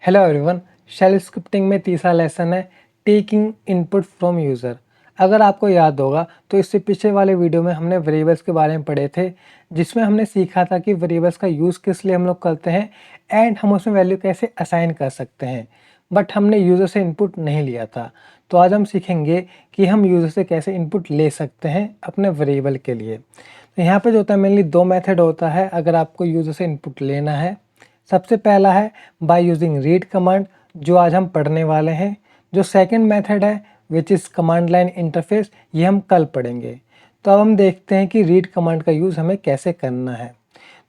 Hello everyone, shell scripting में तीसरा lesson है टेकिंग इनपुट फ्रॉम यूज़र। अगर आपको याद होगा तो इससे पीछे वाले वीडियो में हमने वेरिएबल्स के बारे में पढ़े थे, जिसमें हमने सीखा था कि वेरिएबल्स का यूज़ किस लिए हम लोग करते हैं एंड हम उसमें वैल्यू कैसे असाइन कर सकते हैं। बट हमने यूज़र से इनपुट नहीं लिया था। तो आज हम सीखेंगे कि हम यूज़र से कैसे इनपुट ले सकते हैं अपने वेरिएबल के लिए। तो यहाँ पर जो होता है मेनली दो मेथड होता है अगर आपको यूज़र से इनपुट लेना है। सबसे पहला है बाय यूजिंग रीड कमांड, जो आज हम पढ़ने वाले हैं। जो सेकंड मेथड है which is command line interface, ये हम कल पढ़ेंगे। तो अब हम देखते हैं कि रीड कमांड का यूज़ हमें कैसे करना है।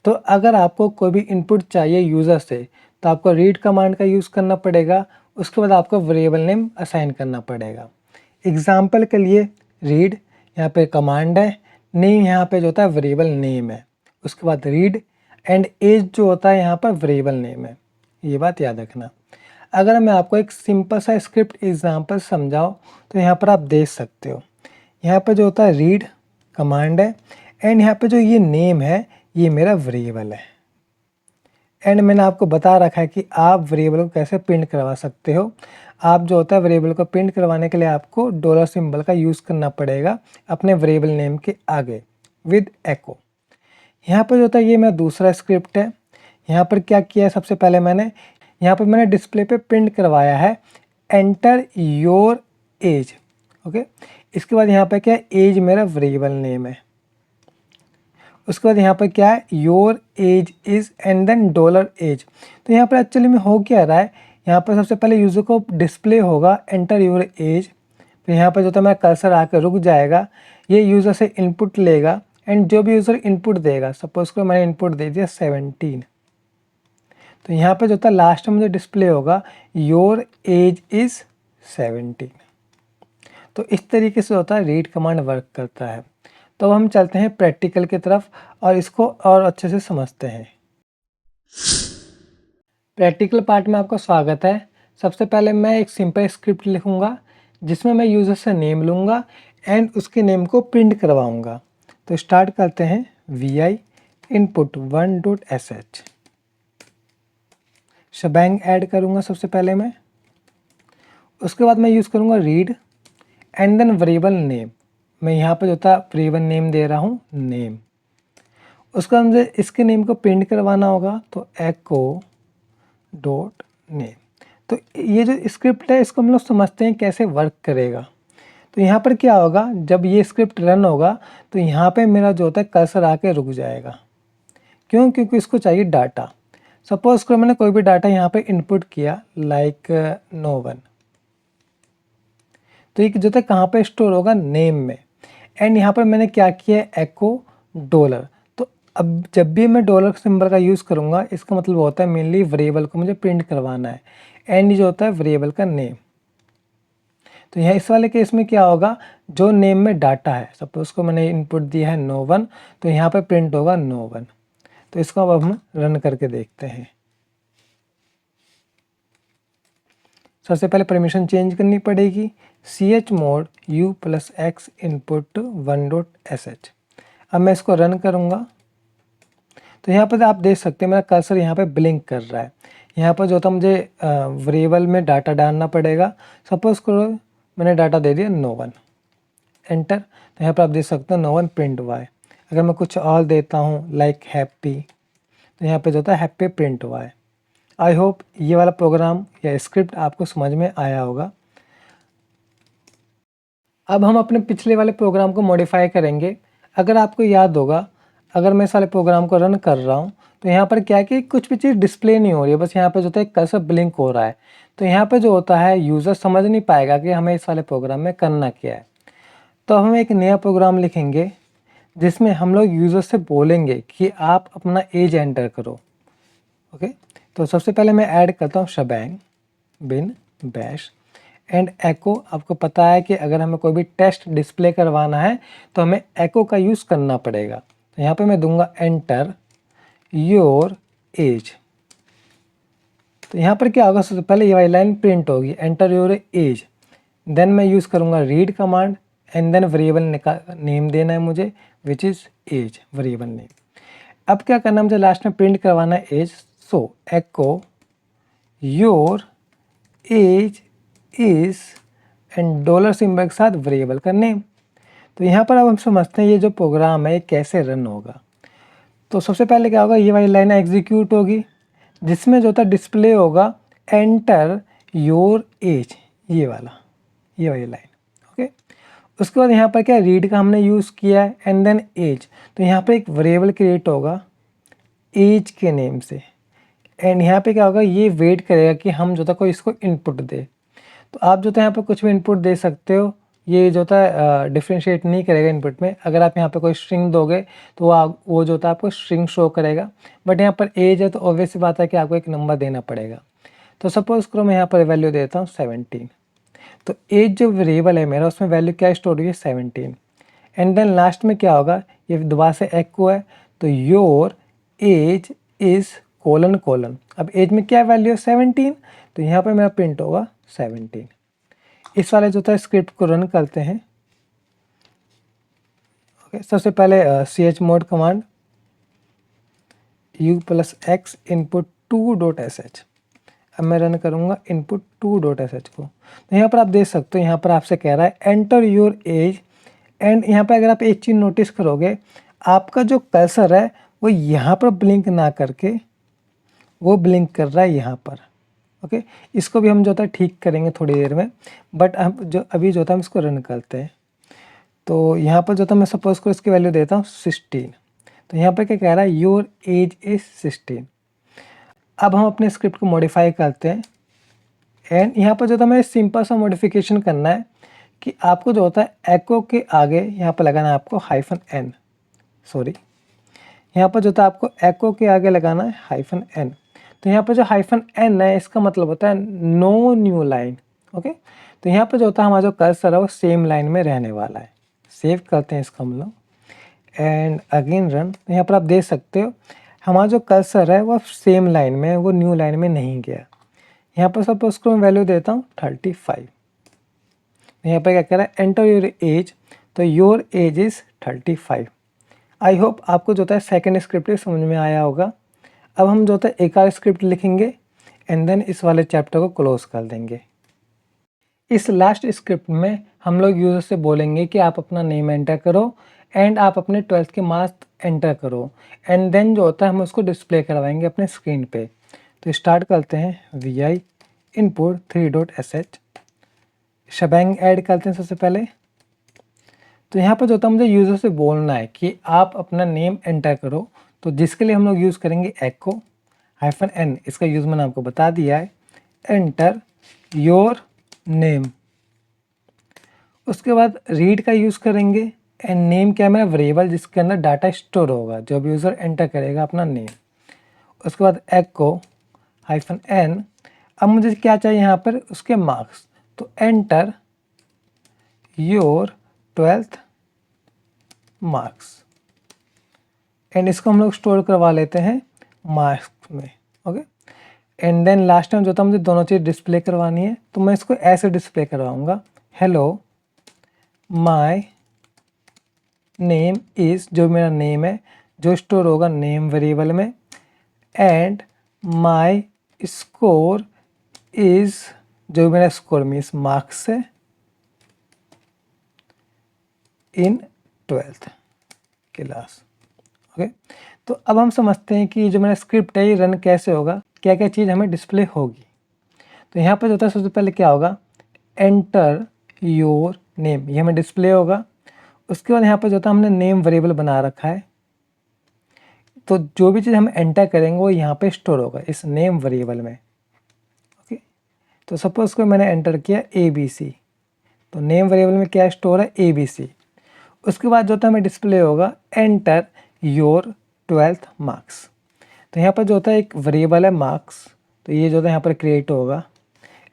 तो अगर आपको कोई भी इनपुट चाहिए यूज़र से तो आपको रीड कमांड का यूज़ करना पड़ेगा। उसके बाद आपको वेरिएबल नेम असाइन करना पड़ेगा। एग्जाम्पल के लिए रीड यहाँ पे कमांड है, नेम यहाँ पे जो होता है वेरिएबल नेम है। उसके बाद रीड एंड एज जो होता है यहाँ पर वेरिएबल नेम है। ये बात याद रखना। अगर मैं आपको एक सिंपल सा स्क्रिप्ट एग्जांपल समझाऊँ तो यहाँ पर आप देख सकते हो। यहाँ पर जो होता है रीड कमांड है एंड यहाँ पे जो ये नेम है ये मेरा वेरिएबल है। एंड मैंने आपको बता रखा है कि आप वेरिएबल को कैसे प्रिंट करवा सकते हो। आप जो होता है वेरिएबल को प्रिंट करवाने के लिए आपको डॉलर सिंबल का यूज़ करना पड़ेगा अपने वेरिएबल नेम के आगे विद एको। यहाँ पर जो होता है ये मेरा दूसरा स्क्रिप्ट है। यहाँ पर क्या किया है, सबसे पहले मैंने डिस्प्ले पे प्रिंट करवाया है एंटर योर एज। ओके, इसके बाद यहाँ पर क्या है, एज मेरा वेरिएबल नेम है। उसके बाद यहाँ पर क्या है, your age is and then dollar age. तो यहाँ पर एक्चुअली में हो क्या रहा है, यहाँ पर सबसे पहले यूज़र को डिस्प्ले होगा एंटर योर एज। फिर यहाँ पर जो होता है मेरा कर्सर आकर रुक जाएगा, ये यूज़र से इनपुट लेगा एंड जो भी यूज़र इनपुट देगा, सपोज को मैंने इनपुट दे दिया 17, तो यहाँ पे जो होता है लास्ट में मुझे डिस्प्ले होगा योर एज इज़ 17। तो इस तरीके से होता है रीड कमांड वर्क करता है। तो अब हम चलते हैं प्रैक्टिकल की तरफ और इसको और अच्छे से समझते हैं। प्रैक्टिकल पार्ट में आपका स्वागत है। सबसे पहले मैं एक सिंपल स्क्रिप्ट लिखूंगा जिसमें मैं यूज़र से नेम लूँगा एंड उसके नेम को प्रिंट करवाऊँगा। तो स्टार्ट करते हैं vi input 1.sh। Shebang add करूँगा सबसे पहले मैं। उसके बाद मैं यूज़ करूँगा read and then variable name. मैं यहाँ पर जो था वेरिएबल नेम दे रहा हूँ नेम। उसके बाद मुझे इसके नेम को प्रिंट करवाना होगा, तो एको डॉट नेम। तो ये जो स्क्रिप्ट है इसको हम लोग समझते हैं कैसे वर्क करेगा। तो यहाँ पर क्या होगा, जब ये स्क्रिप्ट रन होगा तो यहाँ पे मेरा जो होता है कर्सर आके रुक जाएगा। क्यों? क्योंकि इसको चाहिए डाटा। सपोज करो मैंने कोई भी डाटा यहाँ पे इनपुट किया लाइक नो वन, तो ये जो होता है कहाँ पे स्टोर होगा, नेम में। एंड यहाँ पर मैंने क्या किया है, एको डॉलर। तो अब जब भी मैं डॉलर सिंबल का यूज़ करूँगा इसका मतलब होता है मेनली वेरिएबल को मुझे प्रिंट करवाना है एंड जो होता है वेरिएबल का नेम। तो यहाँ इस वाले केस में क्या होगा, जो नेम में डाटा है, सपोज को मैंने इनपुट दिया है नो वन, तो यहाँ पे प्रिंट होगा नो वन। तो इसको अब हम रन करके देखते हैं। सबसे पहले परमिशन चेंज करनी पड़ेगी, chmod u+x input 1.sh। अब मैं इसको रन करूँगा तो यहाँ पर आप देख सकते हैं मेरा कर्सर यहाँ पे ब्लिंक कर रहा है। यहाँ पर जो था मुझे वेरिएबल में डाटा डालना पड़ेगा। सपोज करो मैंने डाटा दे दिया नो वन, एंटर। तो यहाँ पर आप देख सकते हो नो वन प्रिंट हुआ है। अगर मैं कुछ और देता हूँ लाइक हैप्पी, तो यहाँ पे जो होता है हैप्पी प्रिंट हुआ है। आई होप ये वाला प्रोग्राम या स्क्रिप्ट आपको समझ में आया होगा। अब हम अपने पिछले वाले प्रोग्राम को मॉडिफाई करेंगे। अगर आपको याद होगा, अगर मैं इस वाले प्रोग्राम को रन कर रहा हूँ तो यहाँ पर क्या है कि कुछ भी चीज़ डिस्प्ले नहीं हो रही है, बस यहाँ पे जो होता है कर्सर ब्लिंक हो रहा है। तो यहाँ पे जो होता है यूज़र समझ नहीं पाएगा कि हमें इस वाले प्रोग्राम में करना क्या है। तो हम एक नया प्रोग्राम लिखेंगे जिसमें हम लोग यूज़र से बोलेंगे कि आप अपना एज एंटर करो। ओके, तो सबसे पहले मैं ऐड करता हूँ शबैंग बिन बैश एंड एको। आपको पता है कि अगर हमें कोई भी टेक्स्ट डिस्प्ले करवाना है तो हमें एको का यूज़ करना पड़ेगा। तो यहाँ पे मैं दूंगा एंटर योर एज। तो यहाँ पर क्या होगा, सबसे पहले ये वाली लाइन प्रिंट होगी एंटर योर एज। देन मैं यूज़ करूँगा read command and then variable name देना है मुझे which is age, variable name. अब क्या करना है, मुझे लास्ट में प्रिंट करवाना है age. So echo your age is and dollar symbol के साथ वेरिएबल का नेम। तो यहाँ पर अब हम समझते हैं ये जो प्रोग्राम है ये कैसे रन होगा। तो सबसे पहले क्या होगा, ये वाली लाइन एग्जीक्यूट होगी जिसमें जो था डिस्प्ले होगा एंटर योर एज, ये वाली लाइन। ओके, उसके बाद यहाँ पर क्या रीड का हमने यूज़ किया है एंड देन एज। तो यहाँ पर एक वेरिएबल क्रिएट होगा एज के नेम से एंड यहाँ पे क्या होगा, ये वेट करेगा कि हम जो था कोई इसको इनपुट दे। तो आप जो था यहाँ पर कुछ भी इनपुट दे सकते हो, ये जो था डिफ्रेंशिएट नहीं करेगा इनपुट में। अगर आप यहाँ पे कोई स्ट्रिंग दोगे तो वो जो था आपको स्ट्रिंग शो करेगा, बट यहाँ पर एज है तो ऑब्वियस बात है कि आपको एक नंबर देना पड़ेगा। तो सपोज करो मैं यहाँ पर वैल्यू देता हूँ 17। तो एज जो वेरिएबल है मेरा उसमें वैल्यू क्या स्टोर हुई है 17 एंड देन लास्ट में क्या होगा, ये दोबारा से एको है तो your age is colon colon. अब एज में क्या वैल्यू है 17, तो यहाँ पर मेरा प्रिंट होगा 17। इस वाले जो था स्क्रिप्ट को रन करते हैं। ओके, सबसे पहले chmod command u+x input 2.sh। अब मैं रन करूँगा input 2.sh को। तो यहाँ पर आप देख सकते हो, यहाँ पर आपसे कह रहा है एंटर योर एज एंड यहाँ पर अगर आप एक चीज़ नोटिस करोगे, आपका जो कर्सर है वो यहाँ पर ब्लिंक ना करके वो ब्लिंक कर रहा है यहाँ पर। ओके, इसको भी हम जो था ठीक करेंगे थोड़ी देर में, बट हम जो अभी जो था हम इसको रन करते हैं। तो यहाँ पर जो था मैं सपोज को इसकी वैल्यू देता हूँ 16। तो यहाँ पर क्या कह रहा है, योर एज इज़ 16। अब हम अपने स्क्रिप्ट को मॉडिफाई करते हैं एंड यहाँ पर जो था मैं सिंपल सा मॉडिफिकेशन करना है कि आपको जो होता है एको के आगे यहाँ पर लगाना है आपको -n, सॉरी यहाँ पर जो था आपको एको के आगे लगाना है -n। तो यहाँ पर जो -n है इसका मतलब होता है नो न्यू लाइन। ओके, तो यहाँ पर जो होता है हमारा जो कर्सर है वो सेम लाइन में रहने वाला है। सेव करते हैं इसको हम लोग एंड अगेन रन। तो यहाँ पर आप देख सकते हो हमारा जो कर्सर है वो सेम लाइन में है, वो न्यू लाइन में नहीं गया। यहाँ पर सपोज को मैं वैल्यू देता हूँ 35। यहाँ पर क्या कह रहा है एंटर योर एज, तो your age is 35। I hope आपको जो है सेकंड स्क्रिप्ट समझ में आया होगा। अब हम जो है एक और स्क्रिप्ट लिखेंगे एंड देन इस वाले चैप्टर को क्लोज कर देंगे। इस लास्ट स्क्रिप्ट में हम लोग यूज़र से बोलेंगे कि आप अपना नेम एंटर करो एंड आप अपने 12th के मार्क्स एंटर करो एंड देन जो होता है हम उसको डिस्प्ले करवाएंगे अपने स्क्रीन पे। तो स्टार्ट करते हैं vi input 3.sh, shebang add करते हैं सबसे पहले। तो यहाँ पर जो होता है मुझे यूज़र से बोलना है कि आप अपना नेम एंटर करो, तो जिसके लिए हम लोग यूज़ करेंगे एको -n, इसका यूज़ मैंने आपको बता दिया है, एंटर योर नेम। उसके बाद रीड का यूज़ करेंगे एंड नेम क्या है मेरा वेरिएबल जिसके अंदर डाटा स्टोर होगा जब यूज़र एंटर करेगा अपना नेम। उसके बाद एको -n। अब मुझे क्या चाहिए यहाँ पर उसके मार्क्स, तो enter your 12th marks and इसको हम लोग स्टोर करवा लेते हैं मार्क्स में। Okay, and then last time जो था मुझे दोनों चीज़ डिस्प्ले करवानी है, तो मैं इसको ऐसे डिस्प्ले करवाऊँगा, हेलो माय नेम इज़, जो मेरा नेम है जो स्टोर होगा नेम वेरिएबल में, एंड माय स्कोर इज़, जो मेरा स्कोर मीन्स मार्क्स है, इन 12th क्लास। ओके, तो अब हम समझते हैं कि जो मेरा स्क्रिप्ट है ये रन कैसे होगा, क्या क्या चीज़ हमें डिस्प्ले होगी। तो यहाँ पर जो होता है सबसे पहले क्या होगा, एंटर योर नेम, ये हमें डिस्प्ले होगा। उसके बाद यहाँ पर जो होता है हमने नेम वेरिएबल बना रखा है, तो जो भी चीज़ हम एंटर करेंगे वो यहाँ पे स्टोर होगा इस नेम वेरिएबल में। ओके, तो सपोज को मैंने एंटर किया ABC, तो नेम वेरिएबल में क्या स्टोर है ABC। उसके बाद जो होता है हमें डिस्प्ले होगा एंटर योर 12th मार्क्स। तो यहाँ पर जो होता है एक वेरिएबल है मार्क्स, तो ये जो होता है यहाँ पर क्रिएट होगा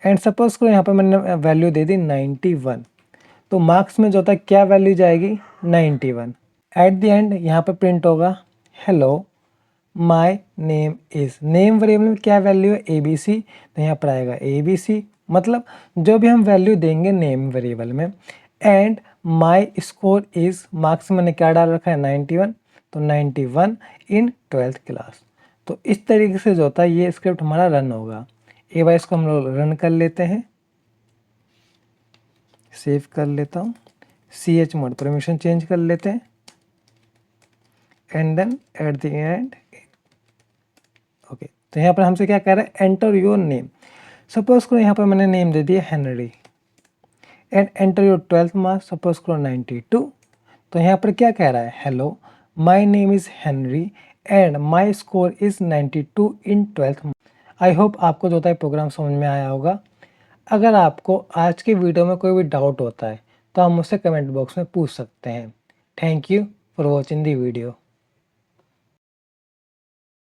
एंड सपोज को यहाँ पर मैंने वैल्यू दे दी 91, तो मार्क्स में जो होता है क्या वैल्यू जाएगी 91। एट द एंड यहाँ पर प्रिंट होगा hello my name is, name variable में क्या वैल्यू है ABC, तो यहाँ पर आएगा ABC, मतलब जो भी हम वैल्यू देंगे नेम वेरिएबल में, and my score is, marks मैंने क्या डाल रखा है 91, तो 91 इन 12th क्लास। तो इस तरीके से जो होता है ये स्क्रिप्ट हमारा रन होगा। एक बार इसको हम लोग रन कर लेते हैं, सेव कर लेता हूँ, ch मोड परमिशन चेंज कर लेते हैं and then at the end okay. तो यहाँ पर हमसे क्या कह रहा है, एंटर योर नेम। सपोज करो यहाँ पर मैंने नेम दे दिया Henry and enter your 12th marks, suppose करो 92। तो यहाँ पर क्या कह रहा है, hello my name is Henry and my score is 92 in 12th। I hope आपको जो होता है प्रोग्राम समझ में आया होगा। अगर आपको आज के वीडियो में कोई भी डाउट होता है तो आप मुझसे कमेंट बॉक्स में पूछ सकते हैं। Thank you for watching the video.